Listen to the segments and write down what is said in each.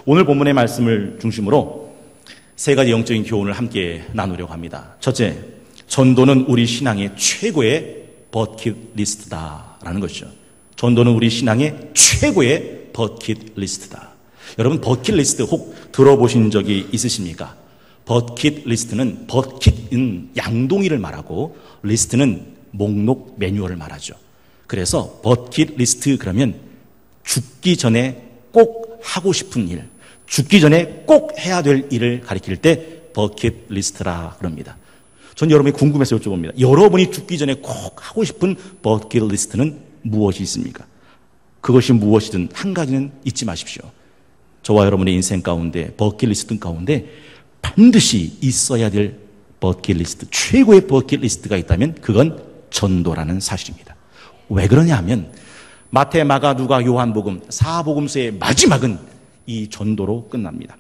오늘 본문의 말씀을 중심으로 세 가지 영적인 교훈을 함께 나누려고 합니다. 첫째, 전도는 우리 신앙의 최고의 버킷리스트다라는 것이죠. 전도는 우리 신앙의 최고의 버킷리스트다. 여러분, 버킷리스트 혹 들어보신 적이 있으십니까? 버킷리스트는, 버킷은 양동이를 말하고 리스트는 목록 매뉴얼을 말하죠. 그래서 버킷리스트 그러면 죽기 전에 꼭 하고 싶은 일, 죽기 전에 꼭 해야 될 일을 가리킬 때 버킷리스트라 그럽니다. 전 여러분이 궁금해서 여쭤봅니다. 여러분이 죽기 전에 꼭 하고 싶은 버킷리스트는 무엇이 있습니까? 그것이 무엇이든 한 가지는 잊지 마십시오. 저와 여러분의 인생 가운데, 버킷리스트 가운데 반드시 있어야 될 버킷리스트, 최고의 버킷리스트가 있다면 그건 전도라는 사실입니다. 왜 그러냐 하면 마태, 마가, 누가, 요한복음 4복음서의 마지막은 이 전도로 끝납니다.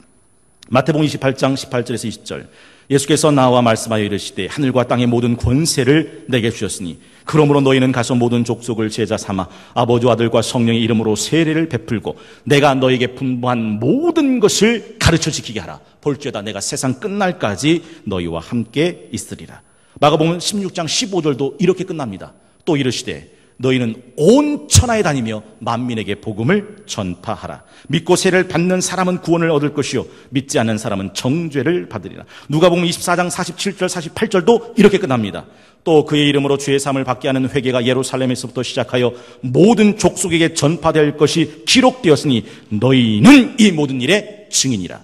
마태복음 28장 18절에서 20절, 예수께서 나와 말씀하여 이르시되 하늘과 땅의 모든 권세를 내게 주셨으니 그러므로 너희는 가서 모든 족속을 제자 삼아 아버지와 아들과 성령의 이름으로 세례를 베풀고 내가 너에게 분부한 모든 것을 가르쳐 지키게 하라. 볼지어다 내가 세상 끝날까지 너희와 함께 있으리라. 마가복음 16장 15절도 이렇게 끝납니다. 또 이르시되 너희는 온 천하에 다니며 만민에게 복음을 전파하라. 믿고 세례를 받는 사람은 구원을 얻을 것이요 믿지 않는 사람은 정죄를 받으리라. 누가복음 24장 47절 48절도 이렇게 끝납니다. 또 그의 이름으로 죄 사함을 받게 하는 회개가 예루살렘에서부터 시작하여 모든 족속에게 전파될 것이 기록되었으니 너희는 이 모든 일의 증인이라.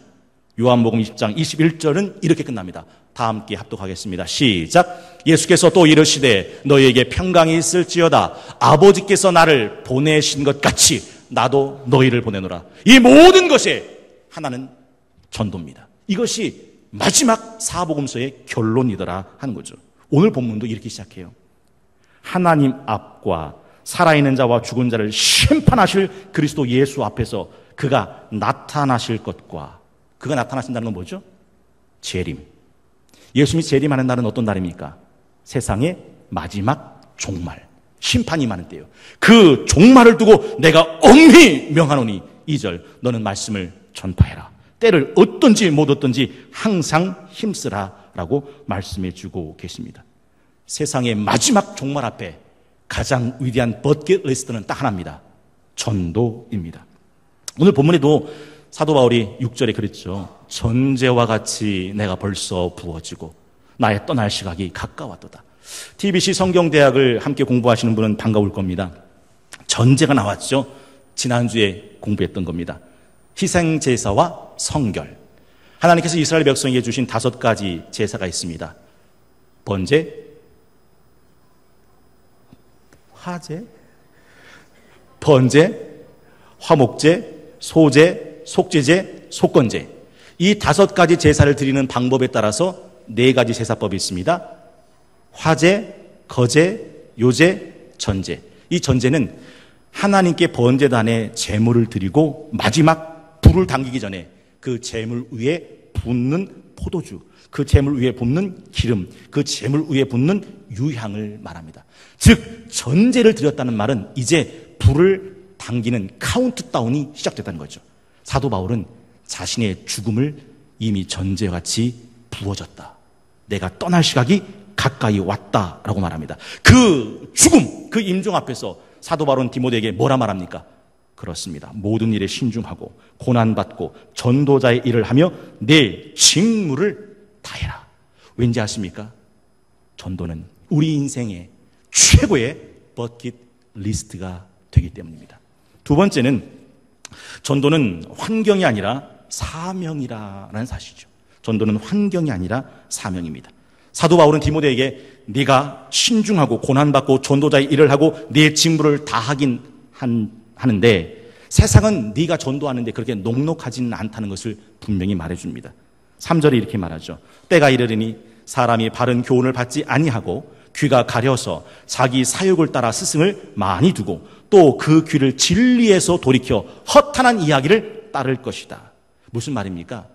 요한복음 20장 21절은 이렇게 끝납니다. 다 함께 합독하겠습니다. 시작. 예수께서 또 이르시되 너희에게 평강이 있을지어다. 아버지께서 나를 보내신 것 같이 나도 너희를 보내노라. 이 모든 것에 하나는 전도입니다. 이것이 마지막 사복음서의 결론이더라 하는 거죠. 오늘 본문도 이렇게 시작해요. 하나님 앞과 살아있는 자와 죽은 자를 심판하실 그리스도 예수 앞에서 그가 나타나실 것과, 그가 나타나신다는 건 뭐죠? 재림. 예수님이 재림하는 날은 어떤 날입니까? 세상의 마지막 종말, 심판이 많은 때요. 그 종말을 두고 내가 엄히 명하노니 2절 너는 말씀을 전파해라. 때를 얻든지 못 얻든지 항상 힘쓰라 라고 말씀해 주고 계십니다. 세상의 마지막 종말 앞에 가장 위대한 버킷리스트는 딱 하나입니다. 전도입니다. 오늘 본문에도 사도 바울이 6절에 그랬죠. 전제와 같이 내가 벌써 부어지고 나의 떠날 시각이 가까웠도다. TBC 성경대학을 함께 공부하시는 분은 반가울 겁니다. 전제가 나왔죠. 지난주에 공부했던 겁니다. 희생제사와 성결. 하나님께서 이스라엘 백성에게 주신 5가지 제사가 있습니다. 번제, 화제, 번제, 화목제, 소제, 속죄제, 속건제. 이 5가지 제사를 드리는 방법에 따라서 4가지 제사법이 있습니다. 화제, 거제, 요제, 전제. 이 전제는 하나님께 번제단에 제물을 드리고 마지막 불을 당기기 전에 그 제물 위에 붓는 포도주, 그 제물 위에 붓는 기름, 그 제물 위에 붓는 유향을 말합니다. 즉 전제를 드렸다는 말은 이제 불을 당기는 카운트다운이 시작됐다는 거죠. 사도 바울은 자신의 죽음을 이미 전제와 같이 부어졌다. 내가 떠날 시각이 가까이 왔다라고 말합니다. 그 죽음, 그 임종 앞에서 사도 바울은 디모데에게 뭐라 말합니까? 그렇습니다. 모든 일에 신중하고 고난받고 전도자의 일을 하며 내 직무를 다해라. 왠지 아십니까? 전도는 우리 인생의 최고의 버킷리스트가 되기 때문입니다. 두 번째는 전도는 환경이 아니라 사명이라는 사실이죠. 전도는 환경이 아니라 사명입니다. 사도 바울은 디모데에게 네가 신중하고 고난받고 전도자의 일을 하고 네 직무를 다하긴 하는데 세상은 네가 전도하는데 그렇게 녹록하지는 않다는 것을 분명히 말해줍니다. 3절에 이렇게 말하죠. 때가 이르리니 사람이 바른 교훈을 받지 아니하고 귀가 가려서 자기 사욕을 따라 스승을 많이 두고 또 그 귀를 진리에서 돌이켜 허탄한 이야기를 따를 것이다. 무슨 말입니까?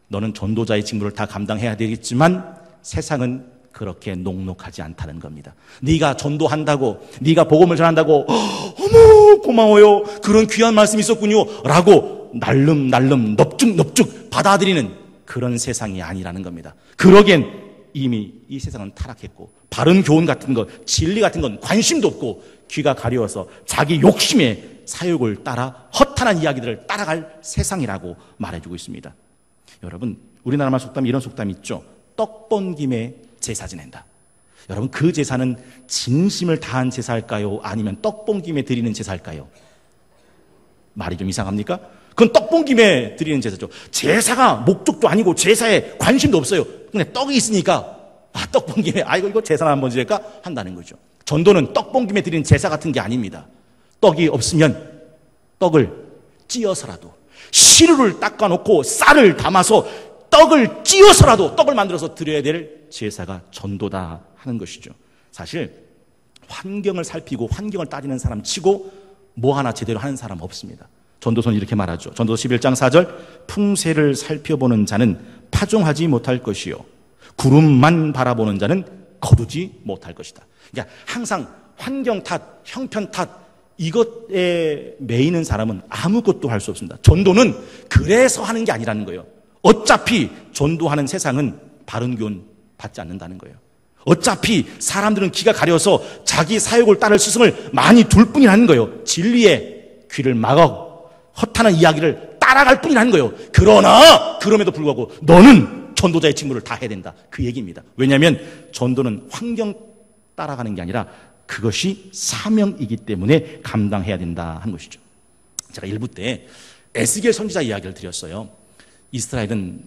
너는 전도자의 직무를 다 감당해야 되겠지만 세상은 그렇게 녹록하지 않다는 겁니다. 네가 전도한다고, 네가 복음을 전한다고 어머 고마워요, 그런 귀한 말씀이 있었군요 라고 믿고 날름날름 넙죽넙죽 받아들이는 그런 세상이 아니라는 겁니다. 그러기엔 이미 이 세상은 타락했고 바른 교훈 같은 것, 진리 같은 건 관심도 없고 귀가 가려워서 자기 욕심에 사욕을 따라 허탄한 이야기들을 따라갈 세상이라고 말해주고 있습니다. 여러분, 우리나라말 속담에 이런 속담이 있죠. 떡 번 김에 제사 지낸다. 여러분, 그 제사는 진심을 다한 제사일까요? 아니면 떡 번 김에 드리는 제사일까요? 말이 좀 이상합니까? 그건 떡 번 김에 드리는 제사죠. 제사가 목적도 아니고 제사에 관심도 없어요. 그냥 떡이 있으니까 떡 번 김에 이거 제사나 한번 지낼까? 한다는 거죠. 전도는 떡 번 김에 드리는 제사 같은 게 아닙니다. 떡이 없으면 떡을 찧어서라도 시루를 닦아놓고 쌀을 담아서 떡을 찧어서라도 떡을 만들어서 드려야 될 제사가 전도다 하는 것이죠. 사실 환경을 살피고 환경을 따지는 사람 치고 뭐 하나 제대로 하는 사람 없습니다. 전도서는 이렇게 말하죠. 전도서 11장 4절, 풍세를 살펴보는 자는 파종하지 못할 것이요 구름만 바라보는 자는 거두지 못할 것이다. 그러니까 항상 환경 탓, 형편 탓 이것에 매이는 사람은 아무것도 할 수 없습니다. 전도는 그래서 하는 게 아니라는 거예요. 어차피 전도하는 세상은 바른 교훈 받지 않는다는 거예요. 어차피 사람들은 귀가 가려서 자기 사욕을 따를 스승을 많이 둘 뿐이라는 거예요. 진리에 귀를 막아 허탄한 이야기를 따라갈 뿐이라는 거예요. 그러나 그럼에도 불구하고 너는 전도자의 직무를 다 해야 된다. 그 얘기입니다. 왜냐하면 전도는 환경 따라가는 게 아니라 그것이 사명이기 때문에 감당해야 된다 하는 것이죠. 제가 1부 때 에스겔 선지자 이야기를 드렸어요. 이스라엘은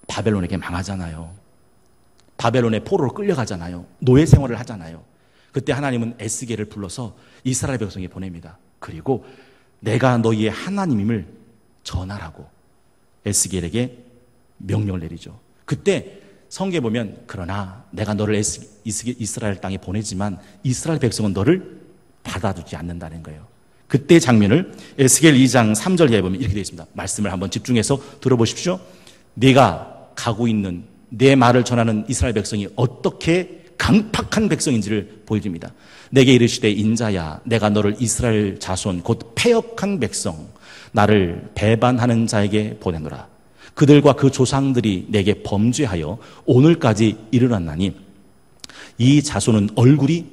바벨론에게 망하잖아요. 바벨론의 포로로 끌려가잖아요. 노예 생활을 하잖아요. 그때 하나님은 에스겔을 불러서 이스라엘 백성에 보냅니다. 그리고 내가 너희의 하나님임을 전하라고 에스겔에게 명령을 내리죠. 그때 성경에 보면 그러나 내가 너를 이스라엘 땅에 보내지만 이스라엘 백성은 너를 받아주지 않는다는 거예요. 그때 장면을 에스겔 2장 3절에 보면 이렇게 되어 있습니다. 말씀을 한번 집중해서 들어보십시오. 네가 가고 있는 내 말을 전하는 이스라엘 백성이 어떻게 강팍한 백성인지를 보여줍니다. 내게 이르시되 인자야 내가 너를 이스라엘 자손 곧 패역한 백성 나를 배반하는 자에게 보내노라. 그들과 그 조상들이 내게 범죄하여 오늘까지 이르렀나니 이 자손은 얼굴이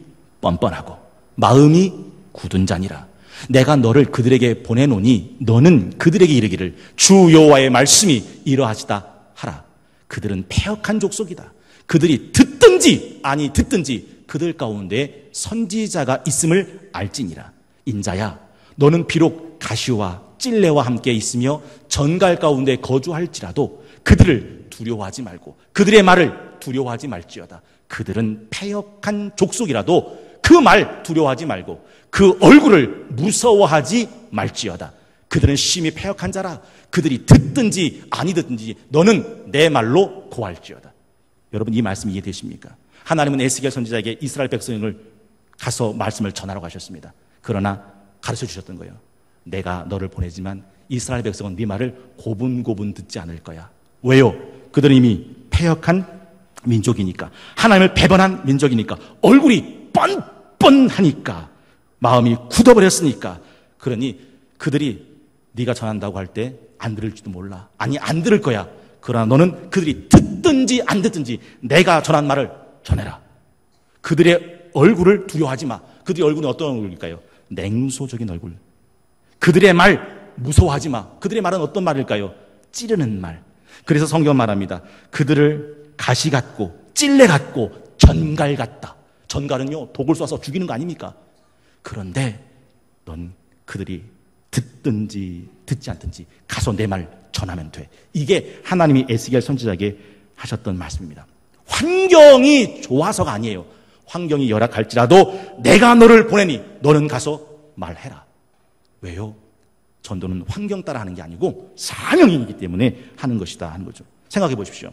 뻔뻔하고 마음이 굳은 자니라. 내가 너를 그들에게 보내노니 너는 그들에게 이르기를 주 여호와의 말씀이 이러하시다 하라. 그들은 패역한 족속이다. 그들이 듣든지 아니 듣든지 그들 가운데 선지자가 있음을 알지니라. 인자야 너는 비록 가시와 찔레와 함께 있으며 전갈 가운데 거주할지라도 그들을 두려워하지 말고 그들의 말을 두려워하지 말지어다. 그들은 패역한 족속이라도 그 말 두려워하지 말고 그 얼굴을 무서워하지 말지어다. 그들은 심히 패역한 자라. 그들이 듣든지 아니 듣든지 너는 내 말로 고할지어다. 여러분 이 말씀 이해되십니까? 하나님은 에스겔 선지자에게 이스라엘 백성을 가서 말씀을 전하라고 하셨습니다. 그러나 가르쳐 주셨던 거예요. 내가 너를 보내지만 이스라엘 백성은 네 말을 고분고분 듣지 않을 거야. 왜요? 그들은 이미 패역한 민족이니까, 하나님을 배반한 민족이니까, 얼굴이 뻔뻔하니까, 마음이 굳어버렸으니까. 그러니 그들이 네가 전한다고 할 때 안 들을지도 몰라. 아니 안 들을 거야. 그러나 너는 그들이 듣든지 안 듣든지 내가 전한 말을 전해라. 그들의 얼굴을 두려워하지 마. 그들의 얼굴은 어떤 얼굴일까요? 냉소적인 얼굴. 그들의 말 무서워하지 마. 그들의 말은 어떤 말일까요? 찌르는 말. 그래서 성경 말합니다. 그들을 가시 같고 찔레 같고 전갈 같다. 전갈은요 독을 쏴서 죽이는 거 아닙니까? 그런데 넌 그들이 듣든지 듣지 않든지 가서 내 말 전하면 돼. 이게 하나님이 에스겔 선지자에게 하셨던 말씀입니다. 환경이 좋아서가 아니에요. 환경이 열악할지라도 내가 너를 보내니 너는 가서 말해라. 왜요? 전도는 환경 따라 하는 게 아니고 사명이기 때문에 하는 것이다 하는 거죠. 생각해 보십시오.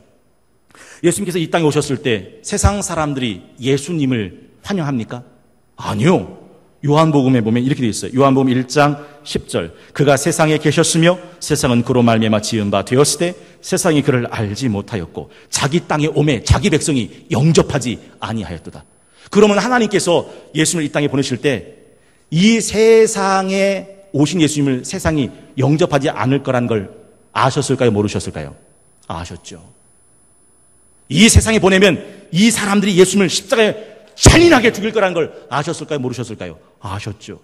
예수님께서 이 땅에 오셨을 때 세상 사람들이 예수님을 환영합니까? 아니요. 요한복음에 보면 이렇게 되어 있어요. 요한복음 1장 10절. 그가 세상에 계셨으며 세상은 그로 말미암아 지은 바 되었을 때 세상이 그를 알지 못하였고 자기 땅에 오매 자기 백성이 영접하지 아니하였도다. 그러면 하나님께서 예수님을 이 땅에 보내실 때 이 세상의 오신 예수님을 세상이 영접하지 않을 거란 걸 아셨을까요? 모르셨을까요? 아셨죠. 이 세상에 보내면 이 사람들이 예수님을 십자가에 잔인하게 죽일 거란 걸 아셨을까요? 모르셨을까요? 아셨죠.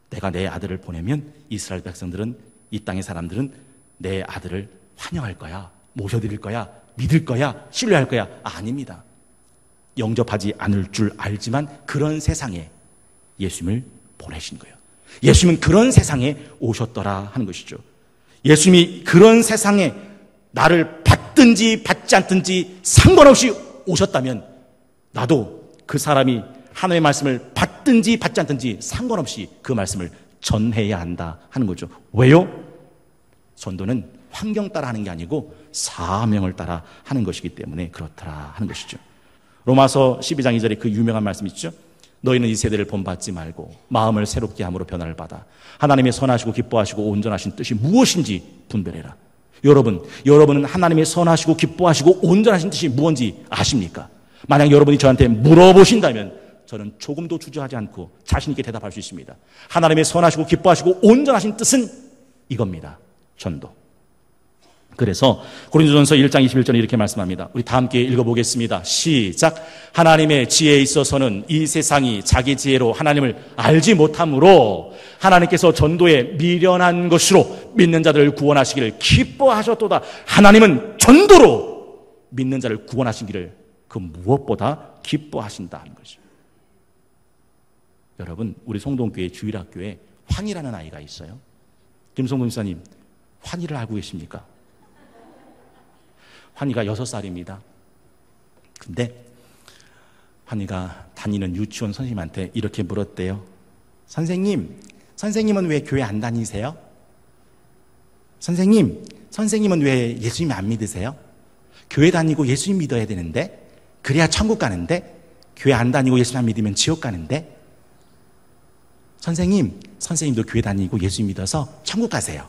내가 내 아들을 보내면 이스라엘 백성들은, 이 땅의 사람들은 내 아들을 환영할 거야, 모셔드릴 거야, 믿을 거야, 신뢰할 거야. 아닙니다. 영접하지 않을 줄 알지만 그런 세상에 예수님을 보내신 거예요. 예수님은 그런 세상에 오셨더라 하는 것이죠. 예수님이 그런 세상에 나를 받든지 받지 않든지 상관없이 오셨다면 나도 그 사람이 하나님의 말씀을 받든지 받지 않든지 상관없이 그 말씀을 전해야 한다 하는 거죠. 왜요? 전도는 환경 따라 하는 게 아니고 사명을 따라 하는 것이기 때문에 그렇더라 하는 것이죠. 로마서 12장 2절에 그 유명한 말씀 있죠. 너희는 이 세대를 본받지 말고 마음을 새롭게 함으로 변화를 받아 하나님의 선하시고 기뻐하시고 온전하신 뜻이 무엇인지 분별해라. 여러분은 하나님의 선하시고 기뻐하시고 온전하신 뜻이 무엇인지 아십니까? 만약 여러분이 저한테 물어보신다면 저는 조금도 주저하지 않고 자신 있게 대답할 수 있습니다. 하나님의 선하시고 기뻐하시고 온전하신 뜻은 이겁니다. 전도. 그래서 고린도전서 1장 21절에 이렇게 말씀합니다. 우리 다 함께 읽어보겠습니다. 시작. 하나님의 지혜에 있어서는 이 세상이 자기 지혜로 하나님을 알지 못하므로 하나님께서 전도에 미련한 것으로 믿는 자들을 구원하시기를 기뻐하셨도다. 하나님은 전도로 믿는 자를 구원하시기를 그 무엇보다 기뻐하신다 하는 거죠. 여러분, 우리 송동교회 주일학교에 환희라는 아이가 있어요. 김성근 목사님, 환희를 알고 계십니까? 환희가 6살입니다. 근데 환희가 다니는 유치원 선생님한테 이렇게 물었대요. 선생님은 왜 교회 안 다니세요? 선생님은 왜 예수님 안 믿으세요? 교회 다니고 예수님 믿어야 되는데, 그래야 천국 가는데, 교회 안 다니고 예수님 안 믿으면 지옥 가는데, 선생님도 교회 다니고 예수님 믿어서 천국 가세요.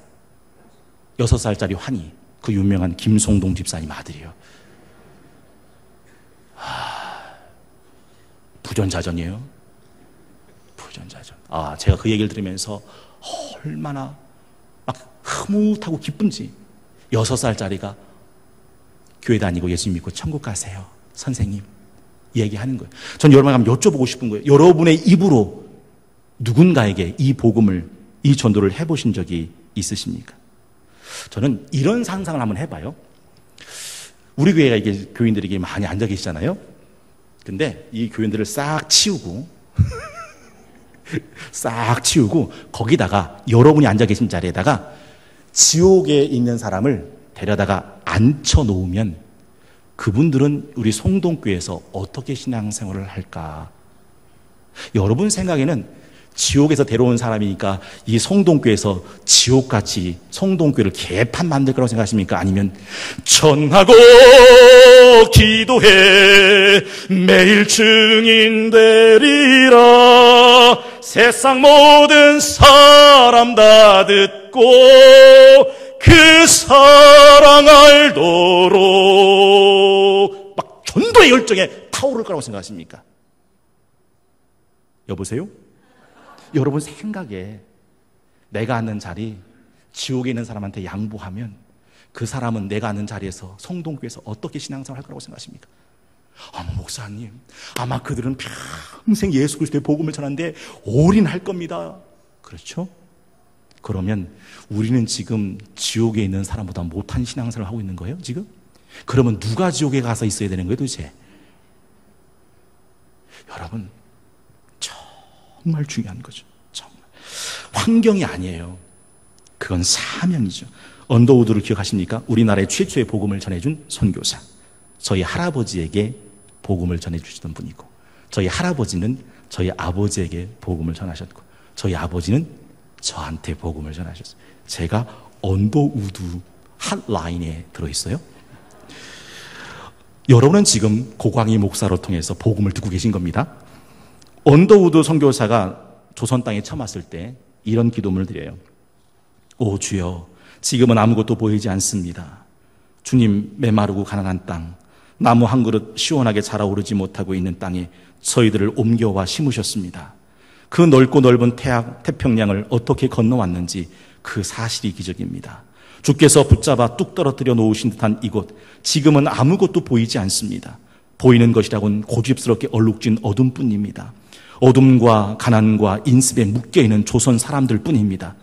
6살짜리 환희, 그 유명한 김송동 집사님 아들이에요. 부전자전이에요. 부전자전. 제가 그 얘기를 들으면서 얼마나 막 흐뭇하고 기쁜지. 6살짜리가 교회 다니고 예수님 믿고 천국 가세요. 선생님. 얘기하는 거예요. 전 여러분에게 한번 여쭤보고 싶은 거예요. 여러분의 입으로 누군가에게 이 복음을, 이 전도를 해보신 적이 있으십니까? 저는 이런 상상을 한번 해봐요. 우리 교회가 이게 교인들이 많이 앉아 계시잖아요. 근데 이 교인들을 싹 치우고 거기다가 여러분이 앉아 계신 자리에다가 지옥에 있는 사람을 데려다가 앉혀 놓으면 그분들은 우리 송동교회에서 어떻게 신앙생활을 할까? 여러분 생각에는 지옥에서 데려온 사람이니까 이 송동교회에서 지옥같이 송동교회를 개판 만들 거라고 생각하십니까? 아니면 전하고 기도해 매일 증인 되리라 세상 모든 사람 다 듣고 그 사랑 알도록 막 전도의 열정에 타오를 거라고 생각하십니까? 여보세요? 여러분 생각에 내가 앉는 자리 지옥에 있는 사람한테 양보하면 그 사람은 내가 앉는 자리에서 성동교회에서 어떻게 신앙생활 할 거라고 생각하십니까? 목사님, 아마 그들은 평생 예수 그리스도의 복음을 전하는데 올인할 겁니다. 그렇죠? 그러면 우리는 지금 지옥에 있는 사람보다 못한 신앙생활을 하고 있는 거예요, 지금? 그러면 누가 지옥에 가서 있어야 되는 거예요, 도대체? 여러분, 정말 중요한 거죠. 정말. 환경이 아니에요. 그건 사명이죠. 언더우드를 기억하십니까? 우리나라의 최초의 복음을 전해준 선교사. 저희 할아버지에게 복음을 전해주시던 분이고, 저희 할아버지는 저희 아버지에게 복음을 전하셨고, 저희 아버지는 저한테 복음을 전하셨어요. 제가 언더우드 핫라인에 들어있어요. 여러분은 지금 고광희 목사로 통해서 복음을 듣고 계신 겁니다. 언더우드 선교사가 조선 땅에 처음 왔을 때 이런 기도문을 드려요. 오 주여, 지금은 아무것도 보이지 않습니다. 주님, 메마르고 가난한 땅, 나무 한 그릇 시원하게 자라오르지 못하고 있는 땅에 저희들을 옮겨와 심으셨습니다. 그 넓고 넓은 태평양을 어떻게 건너왔는지 그 사실이 기적입니다. 주께서 붙잡아 뚝 떨어뜨려 놓으신 듯한 이곳, 지금은 아무것도 보이지 않습니다. 보이는 것이라고는 고집스럽게 얼룩진 어둠뿐입니다. 어둠과 가난과 인습에 묶여있는 조선 사람들 뿐입니다.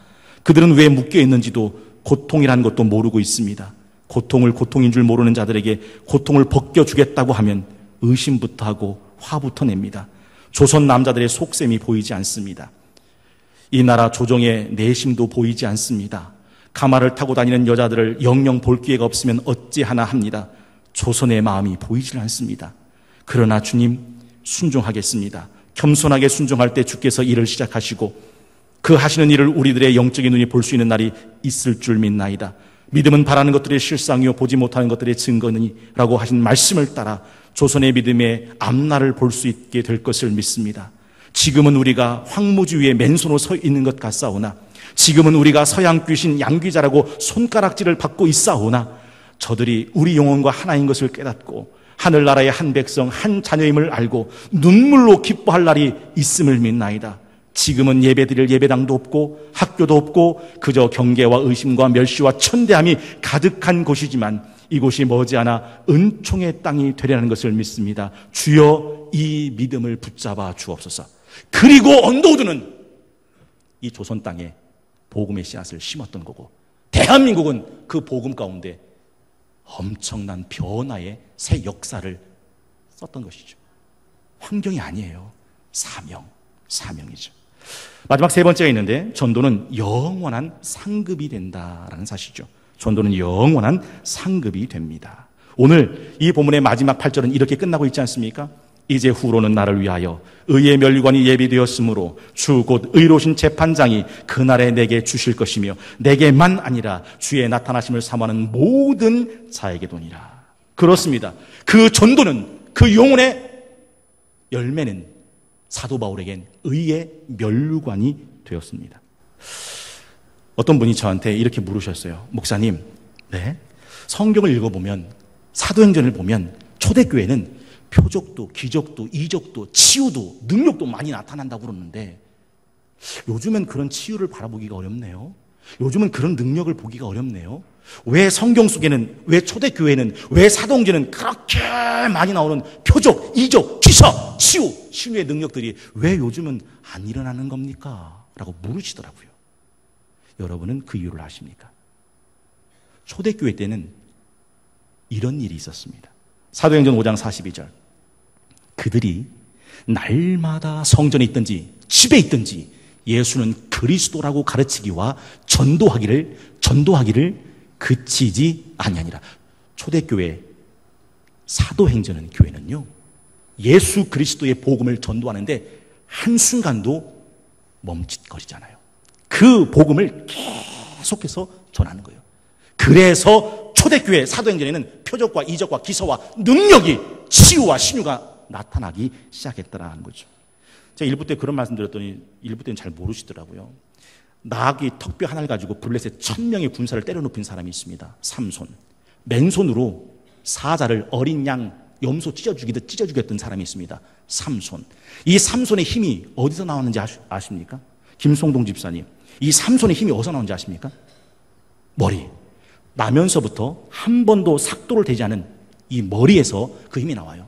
그들은 왜 묶여있는지도 고통이라는 것도 모르고 있습니다. 고통을 고통인 줄 모르는 자들에게 고통을 벗겨주겠다고 하면 의심부터 하고 화부터 냅니다. 조선 남자들의 속셈이 보이지 않습니다. 이 나라 조정의 내심도 보이지 않습니다. 가마를 타고 다니는 여자들을 영영 볼 기회가 없으면 어찌하나 합니다. 조선의 마음이 보이질 않습니다. 그러나 주님, 순종하겠습니다. 겸손하게 순종할 때 주께서 일을 시작하시고 그 하시는 일을 우리들의 영적인 눈이 볼 수 있는 날이 있을 줄 믿나이다. 믿음은 바라는 것들의 실상이요 보지 못하는 것들의 증거니라고 하신 말씀을 따라 조선의 믿음의 앞날을 볼 수 있게 될 것을 믿습니다. 지금은 우리가 황무지 위에 맨손으로 서 있는 것 같사오나, 지금은 우리가 서양 귀신 양귀자라고 손가락질을 받고 있사오나, 저들이 우리 영혼과 하나인 것을 깨닫고 하늘나라의 한 백성 한 자녀임을 알고 눈물로 기뻐할 날이 있음을 믿나이다. 지금은 예배드릴 예배당도 없고 학교도 없고 그저 경계와 의심과 멸시와 천대함이 가득한 곳이지만 이곳이 머지않아 은총의 땅이 되려는 것을 믿습니다. 주여 이 믿음을 붙잡아 주옵소서. 그리고 언더우드는 이 조선 땅에 복음의 씨앗을 심었던 거고, 대한민국은 그 복음 가운데 엄청난 변화의 새 역사를 썼던 것이죠. 환경이 아니에요. 사명이죠. 마지막 세 번째가 있는데, 전도는 영원한 상급이 된다라는 사실이죠. 전도는 영원한 상급이 됩니다. 오늘 이 본문의 마지막 8절은 이렇게 끝나고 있지 않습니까? 이제 후로는 나를 위하여 의의 멸관이 예비되었으므로 주 곧 의로우신 재판장이 그날에 내게 주실 것이며 내게만 아니라 주의 나타나심을 사모하는 모든 자에게도니라. 그렇습니다. 그 전도는, 그 영혼의 열매는 사도 바울에겐 의의 멸관이 되었습니다. 어떤 분이 저한테 이렇게 물으셨어요. 목사님, 네? 성경을 읽어보면, 사도행전을 보면 초대교회는 표적도 기적도 이적도 치유도 능력도 많이 나타난다고 그러는데 요즘은 그런 치유를 바라보기가 어렵네요. 요즘은 그런 능력을 보기가 어렵네요. 왜 성경 속에는, 왜 초대교회는, 왜 사도행전은 그렇게 많이 나오는 표적, 이적, 기사, 치유, 신유의 능력들이 왜 요즘은 안 일어나는 겁니까? 라고 물으시더라고요. 여러분은 그 이유를 아십니까? 초대교회 때는 이런 일이 있었습니다. 사도행전 5장 42절. 그들이 날마다 성전에 있든지 집에 있든지 예수는 그리스도라고 가르치기와 전도하기를 그치지 아니하니라. 초대교회, 사도행전은 교회는요, 예수 그리스도의 복음을 전도하는데 한순간도 멈칫거리잖아요. 그 복음을 계속해서 전하는 거예요. 그래서 초대교회 사도행전에는 표적과 이적과 기사와 능력이, 치유와 신유가 나타나기 시작했다라는 거죠. 제가 일부 때 그런 말씀 드렸더니 일부 때는 잘 모르시더라고요. 나귀 턱뼈 하나를 가지고 블레셋 1000명의 군사를 때려눕힌 사람이 있습니다. 삼손. 맨손으로 사자를 어린 양 염소 찢어주기듯 찢어주겠던 사람이 있습니다. 삼손. 이 삼손의 힘이 어디서 나왔는지 아십니까? 김송동 집사님. 이 삼손의 힘이 어디서 나오는지 아십니까? 머리. 나면서부터 한 번도 삭도를 대지 않은 이 머리에서 그 힘이 나와요.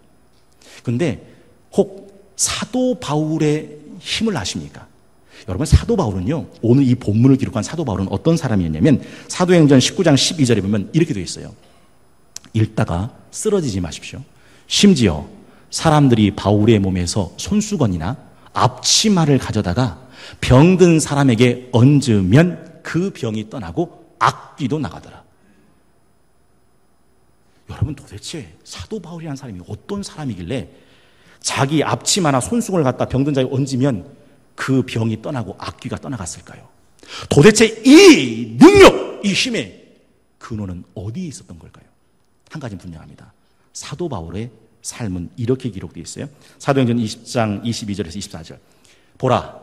근데 혹 사도 바울의 힘을 아십니까? 여러분, 사도 바울은요, 오늘 이 본문을 기록한 사도 바울은 어떤 사람이었냐면 사도행전 19장 12절에 보면 이렇게 되어 있어요. 읽다가 쓰러지지 마십시오. 심지어 사람들이 바울의 몸에서 손수건이나 앞치마를 가져다가 병든 사람에게 얹으면 그 병이 떠나고 악귀도 나가더라. 여러분, 도대체 사도 바울이라는 사람이 어떤 사람이길래 자기 앞치마나 손수건을 갖다 병든 자에 얹으면 그 병이 떠나고 악귀가 떠나갔을까요? 도대체 이 능력, 이 힘의 근원은 어디에 있었던 걸까요? 한 가지는 분명합니다. 사도 바울의 삶은 이렇게 기록되어 있어요. 사도행전 20장 22절에서 24절. 보라,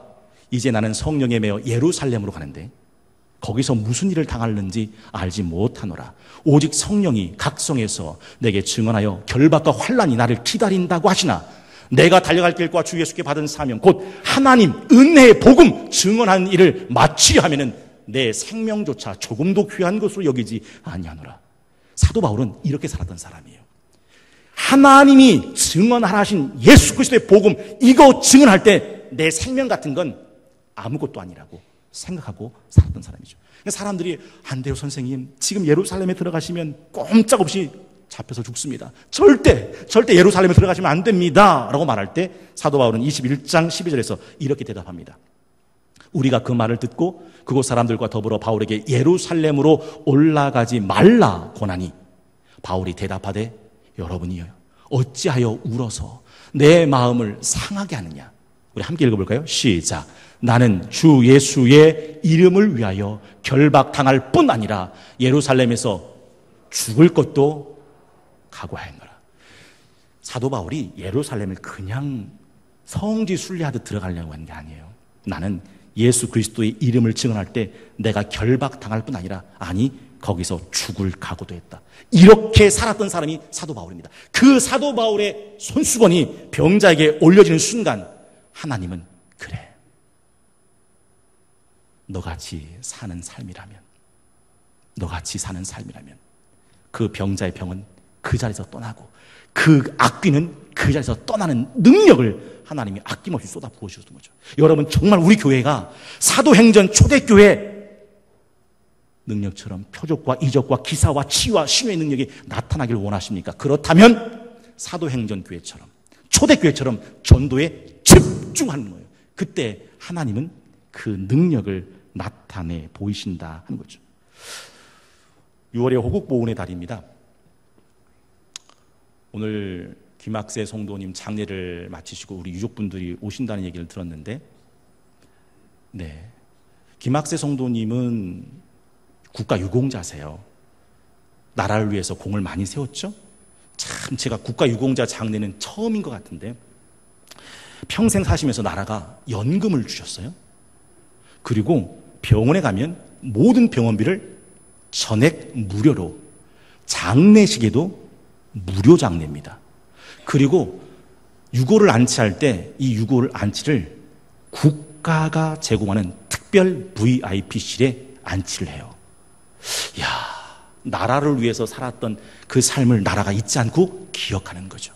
이제 나는 성령에 매여 예루살렘으로 가는데 거기서 무슨 일을 당하는지 알지 못하노라. 오직 성령이 각 성에서 내게 증언하여 결박과 환난이 나를 기다린다고 하시나 내가 달려갈 길과 주 예수께 받은 사명, 곧 하나님 은혜의 복음 증언하는 일을 마치려 하면은 내 생명조차 조금도 귀한 것으로 여기지 아니하노라. 사도 바울은 이렇게 살았던 사람이에요. 하나님이 증언하라 하신 예수 그리스도의 복음, 이거 증언할 때 내 생명 같은 건 아무것도 아니라고 생각하고 살았던 사람이죠. 사람들이 안 돼요 선생님, 지금 예루살렘에 들어가시면 꼼짝없이 잡혀서 죽습니다. 절대 예루살렘에 들어가시면 안 됩니다 라고 말할 때 사도 바울은 21장 12절에서 이렇게 대답합니다. 우리가 그 말을 듣고 그곳 사람들과 더불어 바울에게 예루살렘으로 올라가지 말라 권하니 바울이 대답하되 여러분이요 어찌하여 울어서 내 마음을 상하게 하느냐. 우리 함께 읽어볼까요? 시작. 나는 주 예수의 이름을 위하여 결박당할 뿐 아니라 예루살렘에서 죽을 것도 각오하였노라. 사도 바울이 예루살렘을 그냥 성지 순례하듯 들어가려고 하는 게 아니에요. 나는 예수 그리스도의 이름을 증언할 때 내가 결박당할 뿐 아니라 거기서 죽을 각오도 했다. 이렇게 살았던 사람이 사도 바울입니다. 그 사도 바울의 손수건이 병자에게 올려지는 순간 하나님은 그래, 너같이 사는 삶이라면 그 병자의 병은 그 자리에서 떠나고 그 악귀는 그 자리에서 떠나는 능력을 하나님이 아낌없이 쏟아 부어주셨던 거죠. 여러분 정말 우리 교회가 사도행전 초대교회 능력처럼 표적과 이적과 기사와 치유와 신유의 능력이 나타나기를 원하십니까? 그렇다면 사도행전 교회처럼 초대교회처럼 전도에 집중하는 거예요. 그때 하나님은 그 능력을 나타내 보이신다 하는 거죠. 6월의 호국보훈의 달입니다. 오늘 김학세 성도님 장례를 마치시고 우리 유족분들이 오신다는 얘기를 들었는데, 김학세 성도님은 국가 유공자세요. 나라를 위해서 공을 많이 세웠죠. 참 제가 국가 유공자 장례는 처음인 것 같은데 평생 사시면서 나라가 연금을 주셨어요. 그리고 병원에 가면 모든 병원비를 전액 무료로, 장례식에도 무료 장례입니다. 그리고 유골을 안치할 때 이 유골 안치를 국가가 제공하는 특별 VIP실에 안치를 해요. 이야, 나라를 위해서 살았던 그 삶을 나라가 잊지 않고 기억하는 거죠.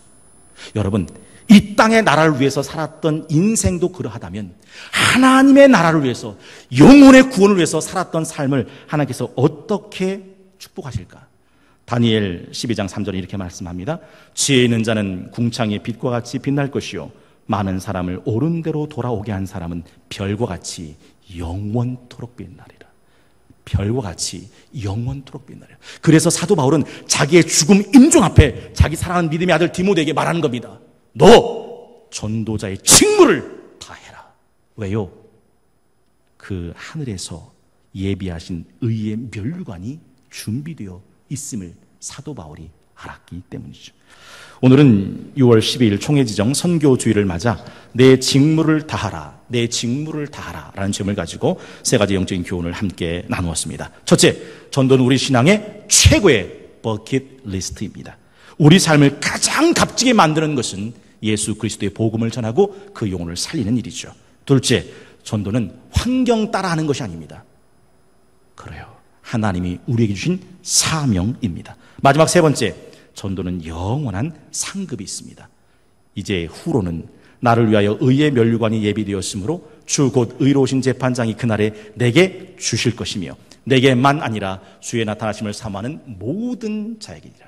여러분, 이 땅의 나라를 위해서 살았던 인생도 그러하다면 하나님의 나라를 위해서, 영혼의 구원을 위해서 살았던 삶을 하나님께서 어떻게 축복하실까? 다니엘 12장 3절에 이렇게 말씀합니다. 지혜 있는 자는 궁창의 빛과 같이 빛날 것이요 많은 사람을 옳은 대로 돌아오게 한 사람은 별과 같이 영원토록 빛나리라. 별과 같이 영원토록 빛나리라. 그래서 사도 바울은 자기의 죽음 임종 앞에 자기 사랑하는 믿음의 아들 디모데에게 말하는 겁니다. 너 전도자의 직무를 다해라. 왜요? 그 하늘에서 예비하신 의의 면류관이 준비되어 있음을 사도 바울이 알았기 때문이죠. 오늘은 6월 12일 총회지정 선교주의를 맞아 내 직무를 다하라, 내 직무를 다하라 라는 제목을 가지고 세 가지 영적인 교훈을 함께 나누었습니다. 첫째, 전도는 우리 신앙의 최고의 버킷리스트입니다. 우리 삶을 가장 값지게 만드는 것은 예수 그리스도의 복음을 전하고 그 영혼을 살리는 일이죠. 둘째, 전도는 환경 따라하는 것이 아닙니다. 그래요. 하나님이 우리에게 주신 사명입니다. 마지막 세 번째, 전도는 영원한 상급이 있습니다. 이제 후로는 나를 위하여 의의 면류관이 예비되었으므로 주 곧 의로우신 재판장이 그날에 내게 주실 것이며 내게만 아니라 주의 나타나심을 사모하는 모든 자에게니라.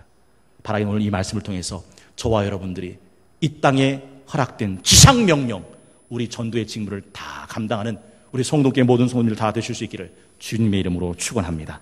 바라긴 오늘 이 말씀을 통해서 저와 여러분들이 이 땅에 허락된 지상명령, 우리 전도의 직무를 다 감당하는 우리 성도께 모든 성도님들 다 되실 수 있기를 주님의 이름으로 축원합니다.